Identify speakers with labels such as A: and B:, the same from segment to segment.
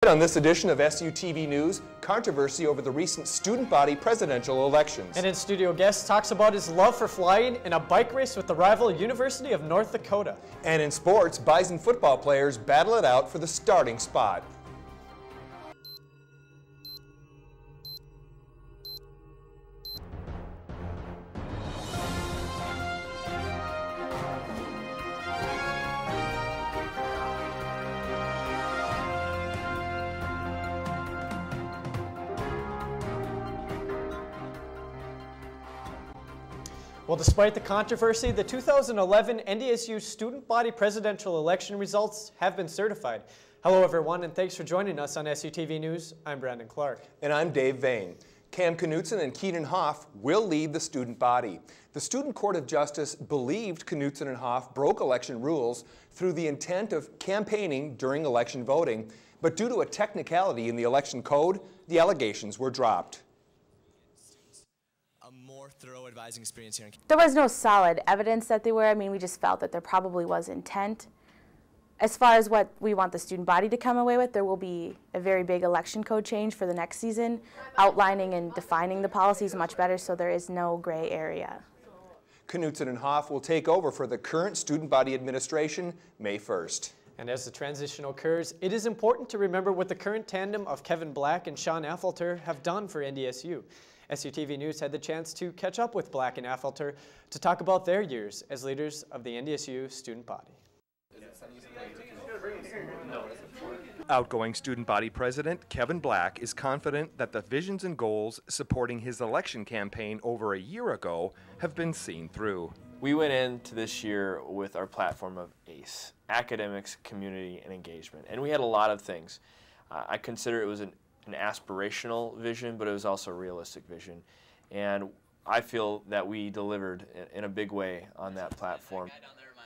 A: on this edition of SuTV News, controversy over the recent student body presidential elections.
B: And in-studio guest talks about his love for flying in a bike race with the rival University of North Dakota.
A: And in sports, Bison football players battle it out for the starting spot.
B: Well, despite the controversy, the 2011 NDSU student body presidential election results have been certified. Hello, everyone, and thanks for joining us on SuTV News. I'm Brandon Clark.
A: And I'm Dave Vane. Cam Knutson and Keenan Hoff will lead the student body. The Student Court of Justice believed Knutson and Hoff broke election rules through the intent of campaigning during election voting, but due to a technicality in the election code, the allegations were dropped.
C: Thorough advising experience here.
D: There was no solid evidence that they were. I mean, we just felt that there probably was intent. As far as what we want the student body to come away with, there will be a very big election code change for the next season, outlining and defining the policies much better so there is no gray area.
A: Knutson and Hoff will take over for the current student body administration May 1st.
B: And as the transition occurs, it is important to remember what the current tandem of Kevin Black and Sean Affelter have done for NDSU. SuTV News had the chance to catch up with Black and Affelter to talk about their years as leaders of the NDSU student body.
A: Outgoing student body president Kevin Black is confident that the visions and goals supporting his election campaign over a year ago have been seen through.
E: We went into this year with our platform of ACE, academics, community, and engagement, and we had a lot of things. I consider it was an aspirational vision, but it was also a realistic vision. And I feel that we delivered in a big way on that platform.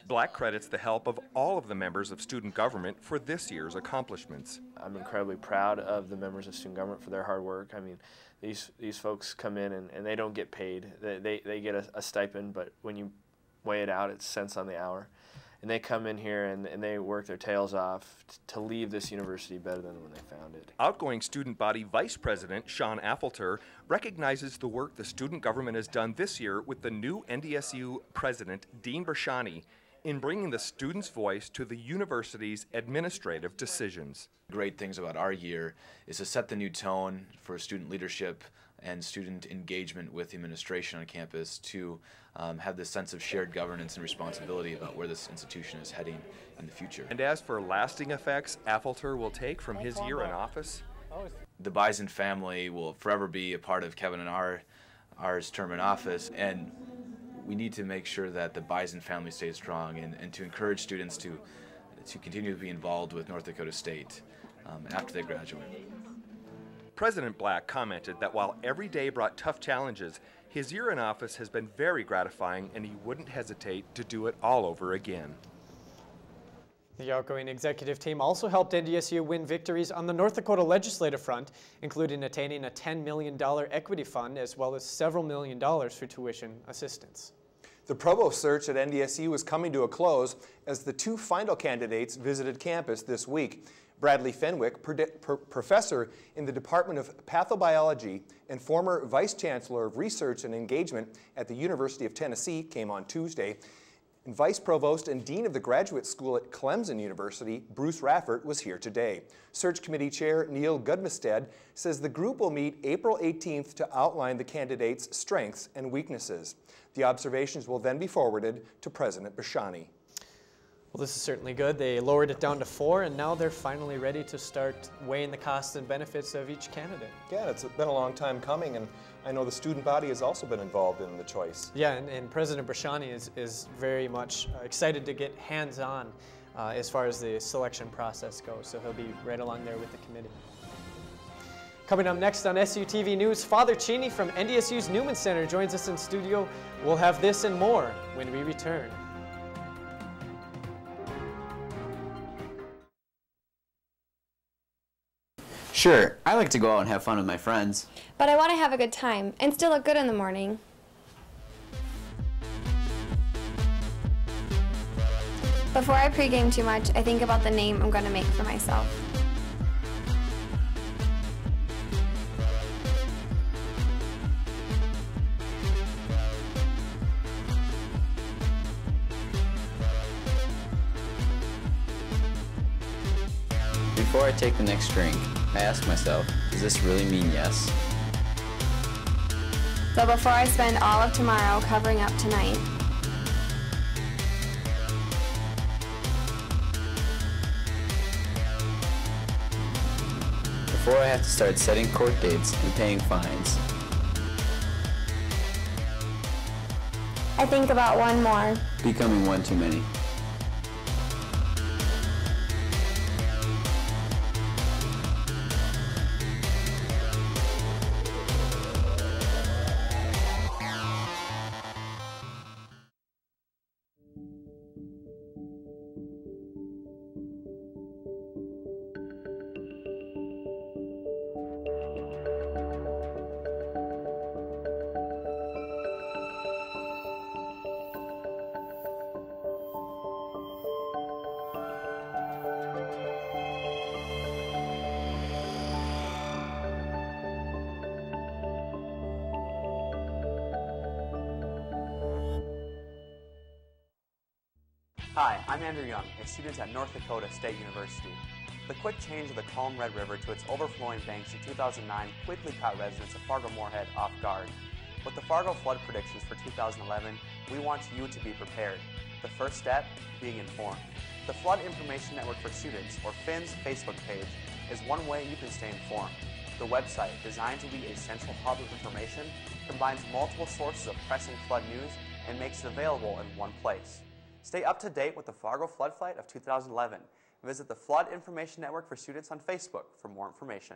A: Black credits the help of all of the members of student government for this year's accomplishments.
E: I'm incredibly proud of the members of student government for their hard work. I mean, these folks come in and they don't get paid. They get a stipend, but when you weigh it out, it's cents on the hour. And they come in here and they work their tails off to leave this university better than when they found it.
A: Outgoing student body vice president Sean Affelter recognizes the work the student government has done this year with the new NDSU president, Dean Bershani, in bringing the student's voice to the university's administrative decisions.
F: Great things about our year is to set the new tone for student leadership and student engagement with the administration on campus to have this sense of shared governance and responsibility about where this institution is heading in the future.
A: And as for lasting effects Affelter will take from his year in office,
F: the Bison family will forever be a part of Kevin and ours term in office, and we need to make sure that the Bison family stays strong and to encourage students to continue to be involved with North Dakota State after they graduate.
A: President Black commented that while every day brought tough challenges, his year in office has been very gratifying and he wouldn't hesitate to do it all over again.
B: The outgoing executive team also helped NDSU win victories on the North Dakota legislative front, including attaining a $10 million equity fund as well as several $1 million for tuition assistance.
A: The provost search at NDSU is coming to a close as the two final candidates visited campus this week. Bradley Fenwick, professor in the Department of Pathobiology and former Vice Chancellor of Research and Engagement at the University of Tennessee, came on Tuesday. And Vice Provost and Dean of the Graduate School at Clemson University, Bruce Raffert, was here today. Search Committee Chair Neil Gudmestad says the group will meet April 18th to outline the candidates' strengths and weaknesses. The observations will then be forwarded to President Bershani.
B: Well, this is certainly good. They lowered it down to 4, and now they're finally ready to start weighing the costs and benefits of each candidate.
A: Yeah, it's been a long time coming, and I know the student body has also been involved in the choice.
B: Yeah, and President Bershani is very much excited to get hands-on as far as the selection process goes, so he'll be right along there with the committee. Coming up next on SuTV News, Father Cheney from NDSU's Newman Center joins us in studio. We'll have this and more when we return.
G: Sure, I like to go out and have fun with my friends.
H: But I want to have a good time and still look good in the morning. Before I pregame too much, I think about the name I'm going to make for myself.
G: Before I take the next drink, I ask myself, does this really mean yes?
H: So before I spend all of tomorrow covering up tonight,
G: Before I have to start setting court dates and paying fines,
H: I think about one more.
G: becoming one too many.
I: Hi, I'm Andrew Young, a student at North Dakota State University. The quick change of the calm Red River to its overflowing banks in 2009 quickly caught residents of Fargo-Moorhead off guard. With the Fargo flood predictions for 2011, we want you to be prepared. The first step, being informed. The Flood Information Network for Students, or FIN's Facebook page, is one way you can stay informed. The website, designed to be a central hub of information, combines multiple sources of pressing flood news and makes it available in one place. Stay up to date with the Fargo Flood Flight of 2011. Visit the Flood Information Network for Students on Facebook for more information.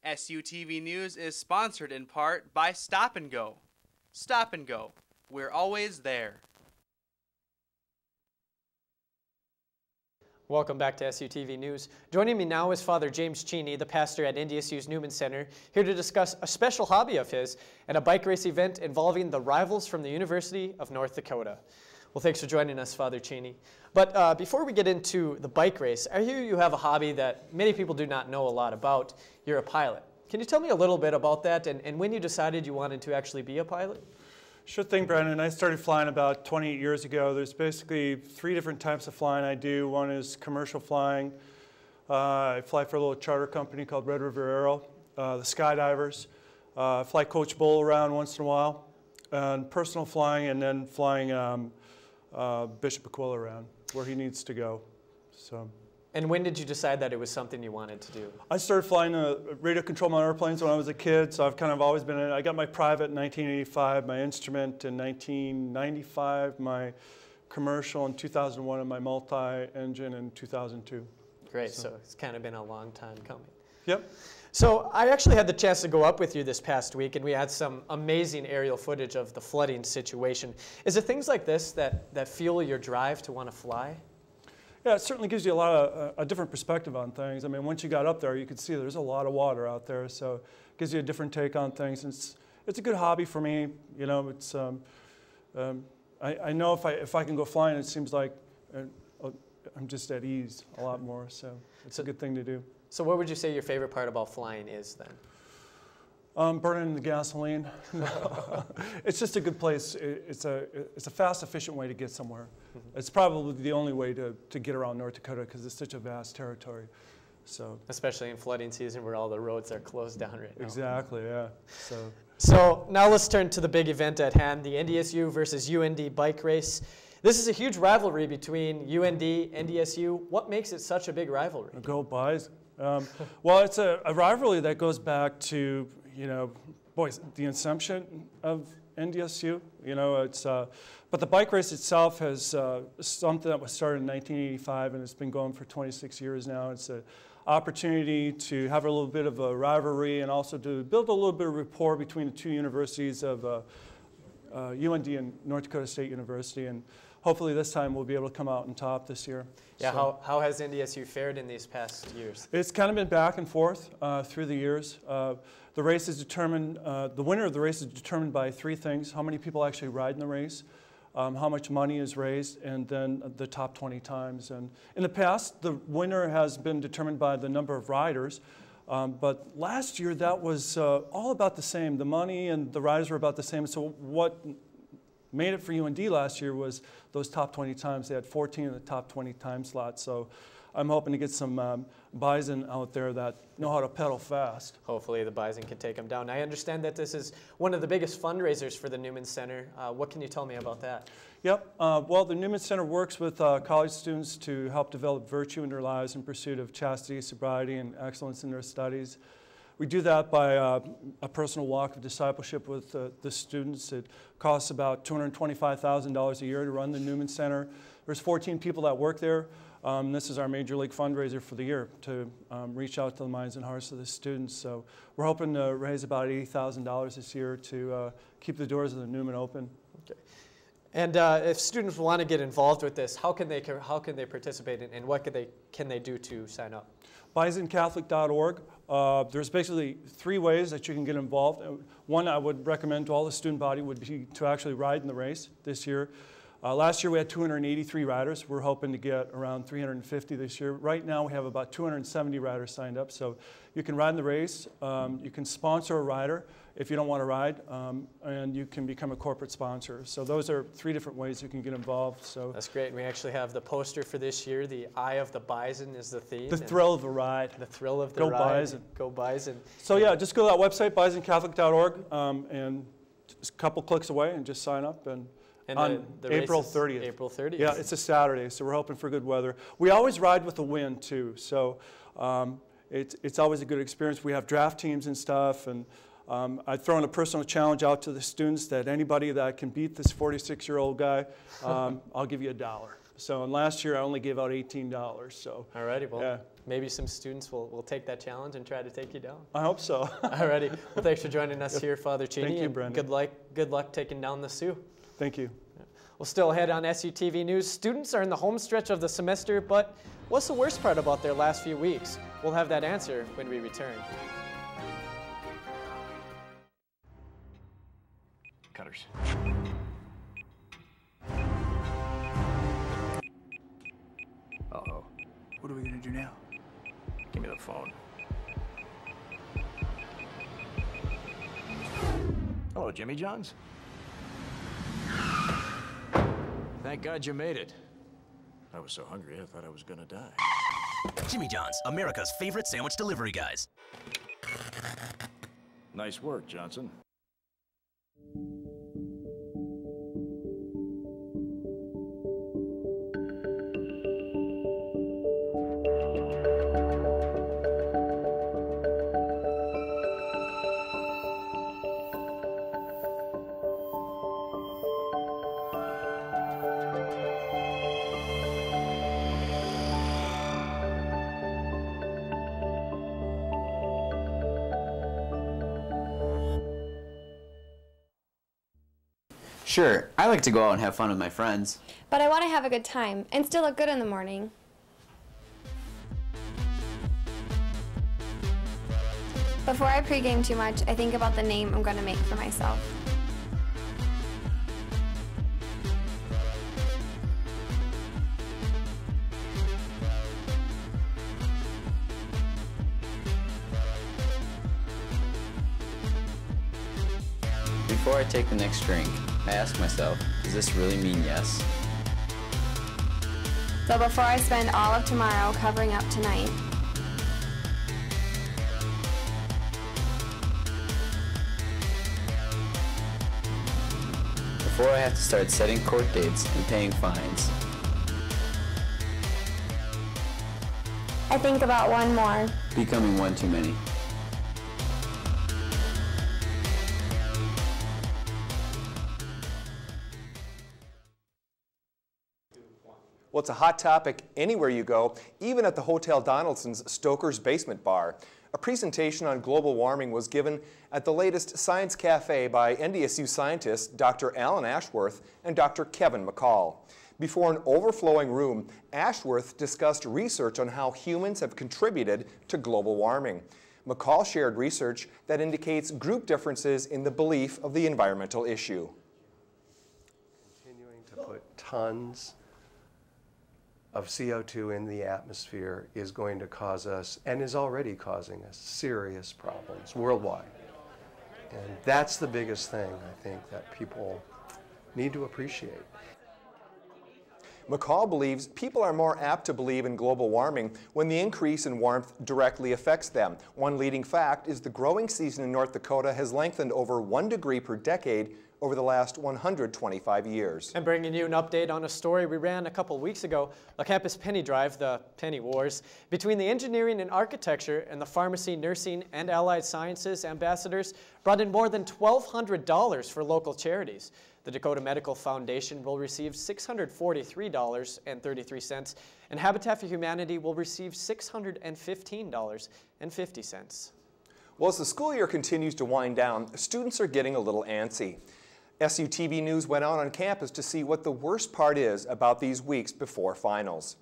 J: SuTV News is sponsored in part by Stop and Go. Stop and Go. We're always there.
B: Welcome back to SuTV News. Joining me now is Father James Cheney, the pastor at NDSU's Newman Center, here to discuss a special hobby of his and a bike race event involving the rivals from the University of North Dakota. Well, thanks for joining us, Father Cheney. But before we get into the bike race, I hear you have a hobby that many people do not know a lot about. You're a pilot. Can you tell me a little bit about that and when you decided you wanted to actually be a pilot?
K: Sure thing, Brandon. I started flying about 28 years ago. There's basically 3 different types of flying I do. One is commercial flying. I fly for a little charter company called Red River Aero. The skydivers. I fly Coach Bull around once in a while. And personal flying, and then flying Bishop Aquila around where he needs to go. So.
B: And when did you decide that it was something you wanted to do?
K: I started flying radio control my airplanes when I was a kid, so I've kind of always been in it. I got my private in 1985, my instrument in 1995, my commercial in 2001, and my multi-engine in 2002.
B: Great, so it's kind of been a long time coming.
K: Yep.
B: So I actually had the chance to go up with you this past week, and we had some amazing aerial footage of the flooding situation. Is it things like this that fuel your drive to want to fly?
K: Yeah, it certainly gives you a different perspective on things. I mean, once you got up there, you could see there's a lot of water out there, so it gives you a different take on things. And it's a good hobby for me. You know, it's I know if I can go flying, it seems like I'm just at ease a lot more. So it's a good thing to do.
B: So what would you say your favorite part about flying is then?
K: Burning the gasoline. It's just a good place. It's a fast, efficient way to get somewhere. Mm-hmm. It's probably the only way to get around North Dakota because it's such a vast territory. So
B: especially in flooding season where all the roads are closed down right now.
K: Exactly, yeah.
B: So now let's turn to the big event at hand, the NDSU versus UND bike race. This is a huge rivalry between UND, NDSU. What makes it such a big rivalry?
K: Go Buys. Well, it's a rivalry that goes back to, you know, boys, the inception of NDSU. You know, it's but the bike race itself has something that was started in 1985 and it's been going for 26 years now. It's an opportunity to have a little bit of a rivalry and also to build a little bit of rapport between the two universities of UND and North Dakota State University, and hopefully this time we'll be able to come out on top this year.
B: Yeah, so, how has NDSU fared in these past years?
K: It's kind of been back and forth through the years. The race is determined, the winner of the race is determined by 3 things: how many people actually ride in the race, how much money is raised, and then the top 20 times. And in the past, the winner has been determined by the number of riders. But last year, that was all about the same. The money and the riders were about the same. So what made it for UND last year was those top 20 times. They had 14 in the top 20 time slots. So I'm hoping to get some bison out there that know how to pedal fast.
B: Hopefully the bison can take them down. I understand that this is one of the biggest fundraisers for the Newman Center. What can you tell me about that?
K: Yep. Well, the Newman Center works with college students to help develop virtue in their lives in pursuit of chastity, sobriety, and excellence in their studies. We do that by a personal walk of discipleship with the students. It costs about $225,000 a year to run the Newman Center. There's 14 people that work there. This is our major league fundraiser for the year to reach out to the minds and hearts of the students. So we're hoping to raise about $80,000 this year to keep the doors of the Newman open.
B: Okay. And if students want to get involved with this, how can they participate and what can they do to sign up?
K: BisonCatholic.org. There's basically 3 ways that you can get involved. One I would recommend to all the student body would be to actually ride in the race this year. Last year we had 283 riders. We're hoping to get around 350 this year. Right now we have about 270 riders signed up. So you can ride in the race. You can sponsor a rider if you don't want to ride, and you can become a corporate sponsor. So those are 3 different ways you can get involved. So
B: that's great. And we actually have the poster for this year. The Eye of the Bison is the theme.
K: The thrill of the ride.
B: The thrill of the
K: Go
B: ride.
K: Bison.
B: Go Bison.
K: So yeah, just go to that website, BisonCatholic.org, and just a couple clicks away and just sign up. And on
B: the
K: April 30th.
B: April 30th.
K: Yeah, it's a Saturday, so we're hoping for good weather. We always ride with the wind too, so it's always a good experience. We have draft teams and stuff, and I've thrown a personal challenge out to the students that anybody that can beat this 46-year-old guy, I'll give you $1. So, and last year I only gave out $18. So.
B: Alrighty, well,
K: yeah.
B: Maybe some students will take that challenge and try to take you down.
K: I hope so.
B: Alrighty, well, thanks for joining us here, Father Cheney.
K: Thank you, Brendan.
B: Good luck taking down the Sioux.
K: Thank you.
B: Well, still ahead on SuTV News, students are in the home stretch of the semester, but what's the worst part about their last few weeks? We'll have that answer when we return.
L: Cutters. Uh-oh. What are we gonna do now? Give me the phone. Hello, Jimmy John's. Thank God you made it. I was so hungry, I thought I was gonna die.
M: Jimmy John's, America's favorite sandwich delivery guys.
L: Nice work, Johnson.
G: Sure, I like to go out and have fun with my friends.
H: But I want to have a good time and still look good in the morning. Before I pregame too much, I think about the name I'm going to make for myself.
G: Before I take the next drink, I ask myself, does this really mean yes?
H: So before I spend all of tomorrow covering up tonight,
G: before I have to start setting court dates and paying fines,
H: I think about one more.
G: becoming one too many.
A: Well, it's a hot topic anywhere you go, even at the Hotel Donaldson's Stoker's Basement Bar. A presentation on global warming was given at the latest Science Cafe by NDSU scientists Dr. Alan Ashworth and Dr. Kevin McCall. Before an overflowing room, Ashworth discussed research on how humans have contributed to global warming. McCall shared research that indicates group differences in the belief of the environmental issue.
N: Continuing to put tons of CO2 in the atmosphere is going to cause us, and is already causing us, serious problems worldwide. And that's the biggest thing, I think, that people need to appreciate.
A: McCall believes people are more apt to believe in global warming when the increase in warmth directly affects them. One leading fact is the growing season in North Dakota has lengthened over 1 degree per decade over the last 125 years.
B: And bringing you an update on a story we ran a couple weeks ago, a campus penny drive, the Penny Wars, between the engineering and architecture and the pharmacy, nursing, and allied sciences ambassadors brought in more than $1,200 for local charities. The Dakota Medical Foundation will receive $643.33, and Habitat for Humanity will receive $615.50.
A: Well, as the school year continues to wind down, students are getting a little antsy. SuTV News went out on campus to see what the worst part is about these weeks before finals.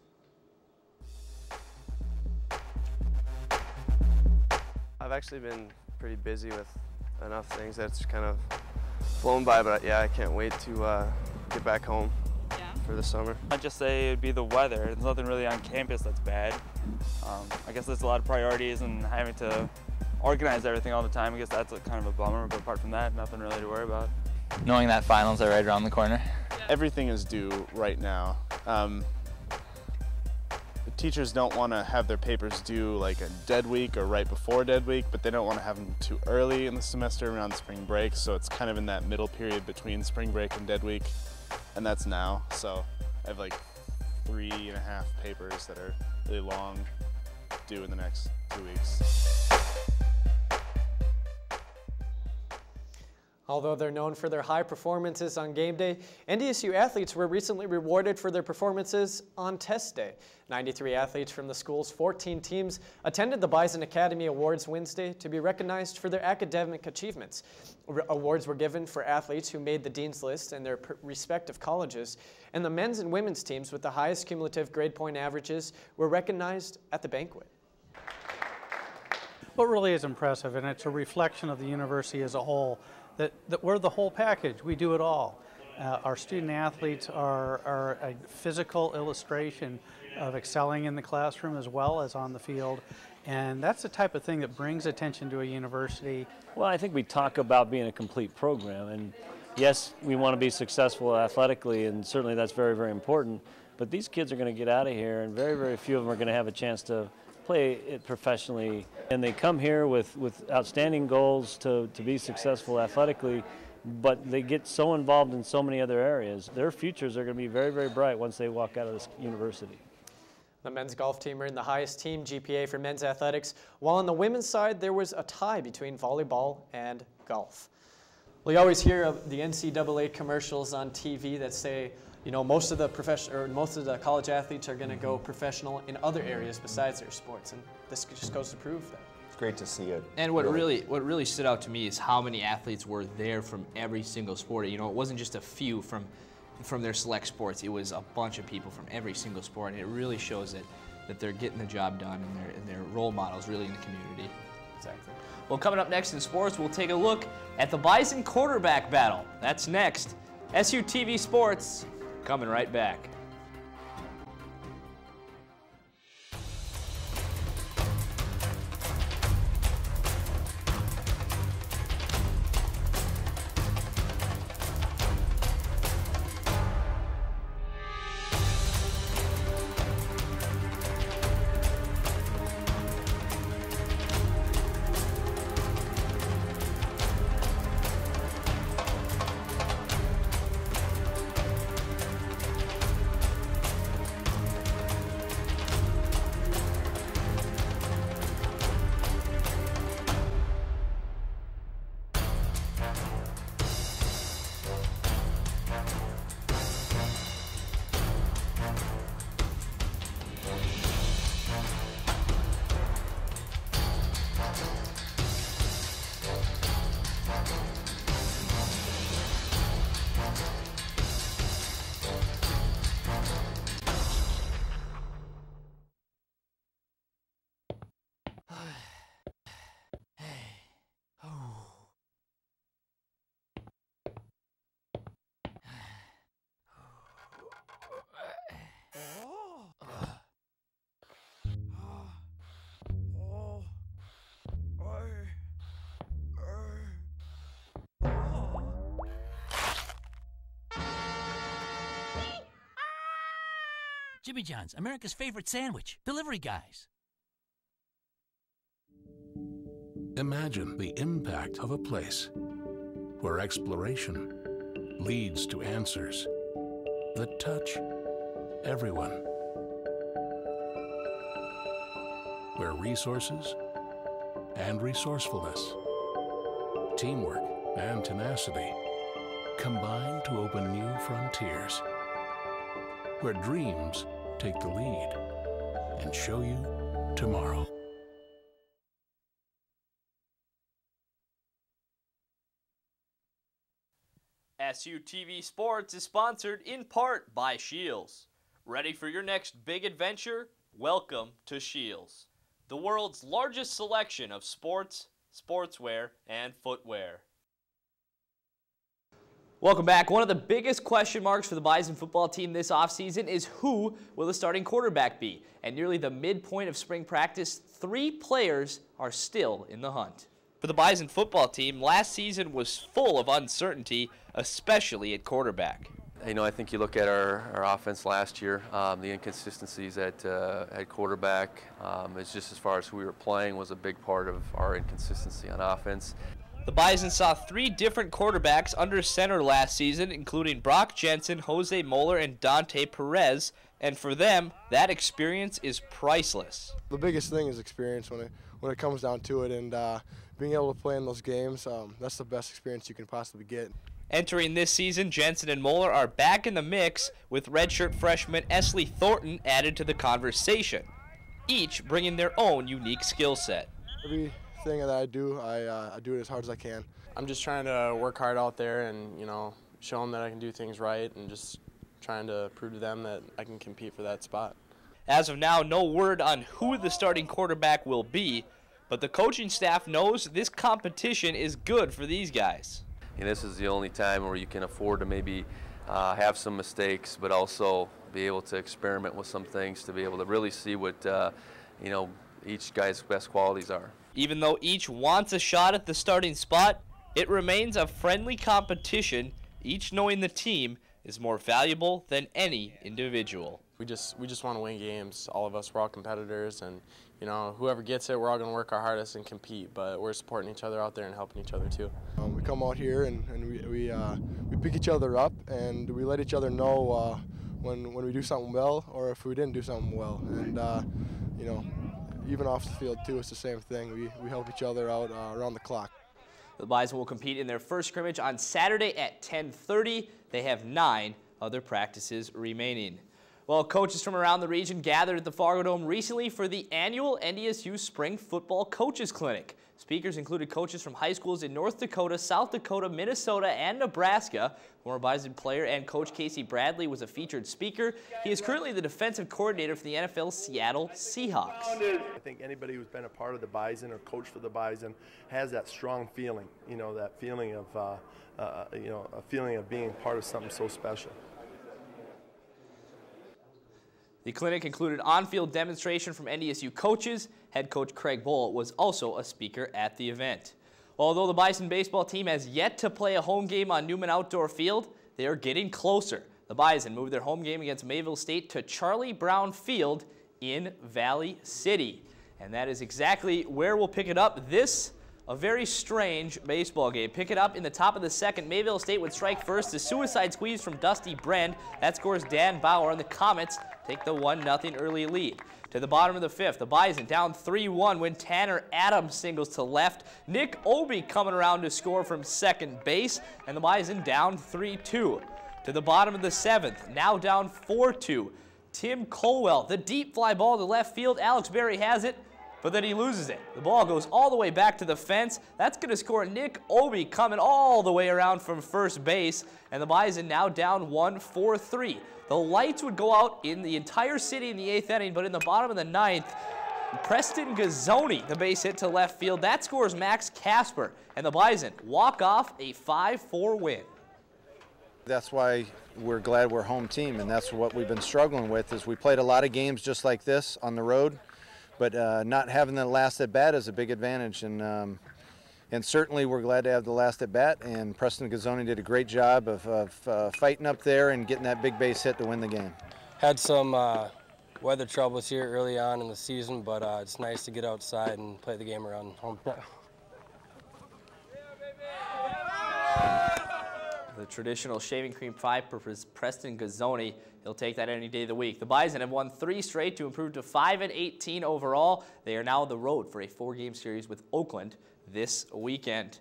O: I've actually been pretty busy with enough things that's kind of flown by, but yeah, I can't wait to get back home for the summer.
P: I'd just say it'd be the weather. There's nothing really on campus that's bad. I guess there's a lot of priorities and having to organize everything all the time. I guess that's kind of a bummer, but apart from that, nothing really to worry about.
Q: Knowing that finals are right around the corner.
R: Everything is due right now. The teachers don't want to have their papers due like a dead week or right before dead week, but they don't want to have them too early in the semester around spring break, so it's kind of in that middle period between spring break and dead week, and that's now. So I have like 3.5 papers that are really long, due in the next 2 weeks.
B: Although they're known for their high performances on game day, NDSU athletes were recently rewarded for their performances on test day. 93 athletes from the school's 14 teams attended the Bison Academy Awards Wednesday to be recognized for their academic achievements. Awards were given for athletes who made the Dean's List in their respective colleges, and the men's and women's teams with the highest cumulative grade point averages were recognized at the banquet.
S: What really is impressive, and it's a reflection of the university as a whole, that we're the whole package. We do it all. Our student athletes are a physical illustration of excelling in the classroom as well as on the field, and that's the type of thing that brings attention to a university.
T: Well, I think we talk about being a complete program, and yes, we want to be successful athletically, and certainly that's very, very important, but these kids are going to get out of here, and very, very few of them are going to have a chance to play it professionally, and they come here with outstanding goals to be successful athletically, but they get so involved in so many other areas. Their futures are going to be very, very bright once they walk out of this university.
B: The men's golf team earned the highest team GPA for men's athletics, while on the women's side there was a tie between volleyball and golf. Well, you always hear of the NCAA commercials on TV that say, you know, most of the college athletes are going to go professional in other areas besides their sports, and this just goes to prove that.
A: It's great to see it.
U: And what really stood out to me is how many athletes were there from every single sport. You know, it wasn't just a few from their select sports. It was a bunch of people from every single sport, and it really shows that they're getting the job done, and they're role models really in the community.
B: Exactly.
U: Well, coming up next in sports, we'll take a look at the Bison quarterback battle. That's next. SuTV Sports. Coming right back.
M: Jimmy John's, America's favorite sandwich. Delivery guys.
C: Imagine the impact of a place where exploration leads to answers that touch everyone. Where resources and resourcefulness, teamwork and tenacity combine to open new frontiers. Where dreams take the lead and show you tomorrow.
E: SuTV Sports is sponsored in part by Scheels. Ready for your next big adventure? Welcome to Scheels, the world's largest selection of sports, sportswear, and footwear. Welcome back. One of the biggest question marks for the Bison football team this offseason is who will the starting quarterback be? At nearly the midpoint of spring practice, 3 players are still in the hunt. For the Bison football team, last season was full of uncertainty, especially at quarterback.
V: You know, I think you look at our offense last year, the inconsistencies at quarterback, it's just as far as who we were playing was a big part of our inconsistency on offense.
E: The Bison saw 3 different quarterbacks under center last season, including Brock Jensen, Jose Moeller, and Dante Perez, and for them, that experience is priceless.
W: The biggest thing is experience when it comes down to it, and being able to play in those games, that's the best experience you can possibly get.
E: Entering this season, Jensen and Moeller are back in the mix, with redshirt freshman Esley Thornton added to the conversation, each bringing their own unique skill set.
W: Everything that I do it as hard as I can.
O: I'm just trying to work hard out there and, you know, show them that I can do things right and just trying to prove to them that I can compete for that spot.
E: As of now, no word on who the starting quarterback will be, but the coaching staff knows this competition is good for these guys.
V: And this is the only time where you can afford to maybe have some mistakes, but also be able to experiment with some things to be able to really see what you know, each guy's best qualities are.
E: Even though each wants a shot at the starting spot, it remains a friendly competition, each knowing the team is more valuable than any individual.
O: We just want to win games. All of us, we're all competitors, and you know, whoever gets it, we're all going to work our hardest and compete, but we're supporting each other out there and helping each other too.
W: We come out here and we pick each other up, and we let each other know when we do something well or if we didn't do something well. And you know, even off the field too, it's the same thing. We help each other out around the clock.
E: The Bison will compete in their first scrimmage on Saturday at 10:30. They have 9 other practices remaining. Well, coaches from around the region gathered at the Fargo Dome recently for the annual NDSU Spring Football Coaches Clinic. Speakers included coaches from high schools in North Dakota, South Dakota, Minnesota, and Nebraska. Former Bison player and coach Casey Bradley was a featured speaker. He is currently the defensive coordinator for the NFL Seattle Seahawks.
X: I think anybody who's been a part of the Bison or coached for the Bison has that strong feeling, you know, that feeling of, you know, a feeling of being part of something so special.
E: The clinic included on-field demonstration from NDSU coaches. Head coach Craig Bohl was also a speaker at the event. Although the Bison baseball team has yet to play a home game on Newman Outdoor Field, they are getting closer. The Bison moved their home game against Mayville State to Charlie Brown Field in Valley City. And that is exactly where we'll pick it up. This, a very strange baseball game. Pick it up in the top of the second. Mayville State would strike first. The suicide squeeze from Dusty Brand. That scores Dan Bauer, and the Comets take the 1-0 early lead. To the bottom of the 5th, the Bison down 3-1 when Tanner Adams singles to left. Nick Obi coming around to score from second base, and the Bison down 3-2. To the bottom of the 7th, now down 4-2. Tim Colwell, the deep fly ball to left field. Alex Berry has it, but then he loses it. The ball goes all the way back to the fence. That's going to score Nick Obi coming all the way around from first base, and the Bison now down 1-4-3. The lights would go out in the entire city in the 8th inning, but in the bottom of the 9th, Preston Gazzoni, the base hit to left field. That scores Max Casper, and the Bison walk off a 5-4 win.
Y: That's why we're glad we're home team, and that's what we've been struggling with, is we played a lot of games just like this on the road, but not having the last at bat is a big advantage, and certainly we're glad to have the last at bat, and Preston Gazzoni did a great job of fighting up there and getting that big base hit to win the game.
D: Had some weather troubles here early on in the season, but it's nice to get outside and play the game around home.
U: The traditional shaving cream pie for Preston Gazzoni. He'll take that any day of the week. The Bison have won 3 straight to improve to 5-18 overall. They are now on the road for a 4-game series with Oakland this weekend.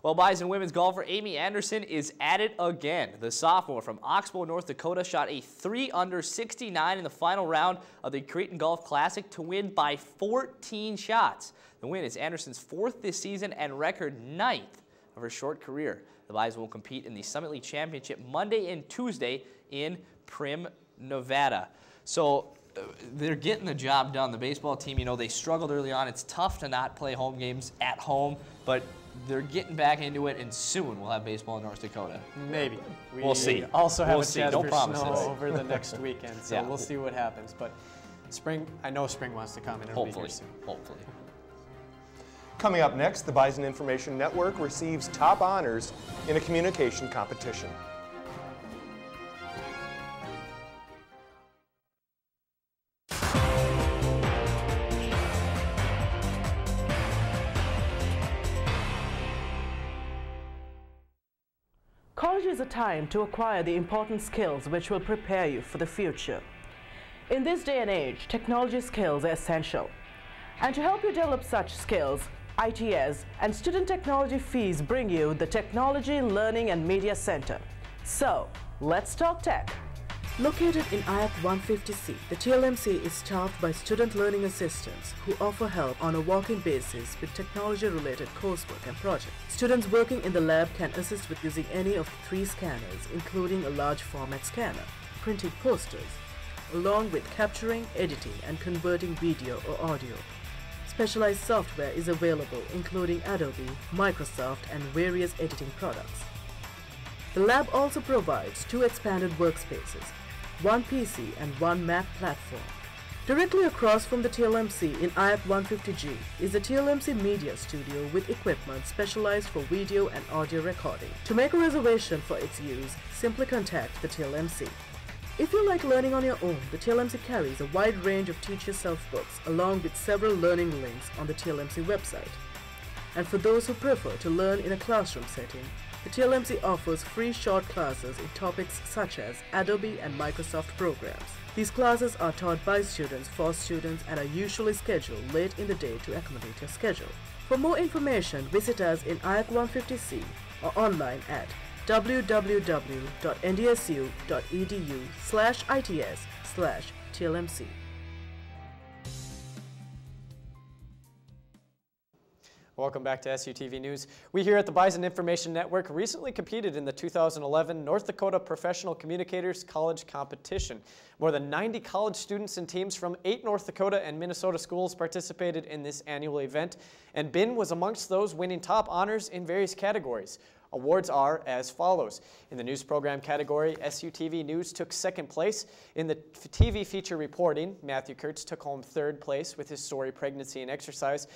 U: Well, Bison women's golfer Amy Anderson is at it again. The sophomore from Oxbow, North Dakota shot a 3-under 69 in the final round of the Creighton Golf Classic to win by 14 shots. The win is Anderson's 4th this season and record 9th of her short career. The Bison will compete in the Summit League Championship Monday and Tuesday in Primm, Nevada. So they're getting the job done. The baseball team, you know, they struggled early on. It's tough to not play home games at home, but they're getting back into it, and soon we'll have baseball in North Dakota.
B: Maybe.
U: We'll see.
B: Also have
U: We'll
B: a
U: see.
B: chance
U: Don't
B: for
U: promise
B: snow
U: this.
B: over the next weekend, so
U: Yeah.
B: we'll see what happens. But spring, I know spring wants to come and it'll be here soon.
U: Hopefully.
A: Coming up next, the Bison Information Network receives top honors in a communication competition.
F: College is a time to acquire the important skills which will prepare you for the future. In this day and age, technology skills are essential. And to help you develop such skills, ITS and Student Technology Fees bring you the Technology, Learning and Media Center. So, let's talk tech.
I: Located in IAC 150C, the TLMC is staffed by student learning assistants who offer help on a walk-in basis with technology-related coursework and projects. Students working in the lab can assist with using any of the 3 scanners, including a large format scanner, printing posters, along with capturing, editing, and converting video or audio. Specialized software is available, including Adobe, Microsoft, and various editing products. The lab also provides 2 expanded workspaces, 1 PC and 1 Mac platform. Directly across from the TLMC in IAC 150G is the TLMC Media Studio with equipment specialized for video and audio recording. To make a reservation for its use, simply contact the TLMC. If you like learning on your own, the TLMC carries a wide range of teach-yourself books along with several learning links on the TLMC website. And for those who prefer to learn in a classroom setting, the TLMC offers free short classes in topics such as Adobe and Microsoft programs. These classes are taught by students for students and are usually scheduled late in the day to accommodate your schedule. For more information, visit us in IAC 150C or online at www.ndsu.edu/its/TLMC.
B: Welcome back to SuTV News. We here at the Bison Information Network recently competed in the 2011 North Dakota Professional Communicators College Competition. More than 90 college students and teams from 8 North Dakota and Minnesota schools participated in this annual event, and Ben was amongst those winning top honors in various categories. Awards are as follows. In the news program category, SuTV News took 2nd place. In the TV feature reporting, Matthew Kurtz took home 3rd place with his story Pregnancy and Exercise.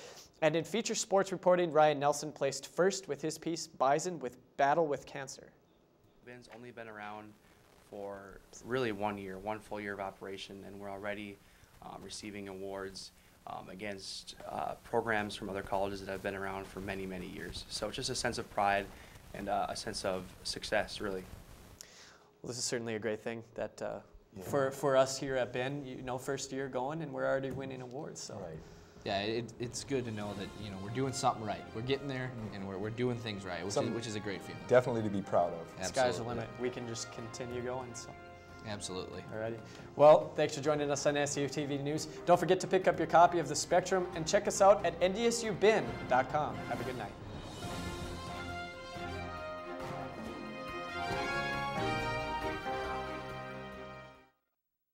B: And in feature sports reporting, Ryan Nelson placed 1st with his piece Bison with Battle with Cancer.
J: Ben's only been around for really 1 year, 1 full year of operation, and we're already receiving awards against programs from other colleges that have been around for many, many years. So it's just a sense of pride and a sense of success, really.
B: Well, this is certainly a great thing that for us here at Ben, you know, 1st year going and we're already winning awards. So.
U: Right. Yeah, it's good to know that, you know, we're doing something right. We're getting there and we're doing things right, which is a great feeling.
A: Definitely to be proud of.
B: Absolutely. Sky's the limit. We can just continue going. So.
U: Absolutely.
B: Alrighty. Well, thanks for joining us on SuTV News. Don't forget to pick up your copy of The Spectrum and check us out at ndsubin.com. Have a good night.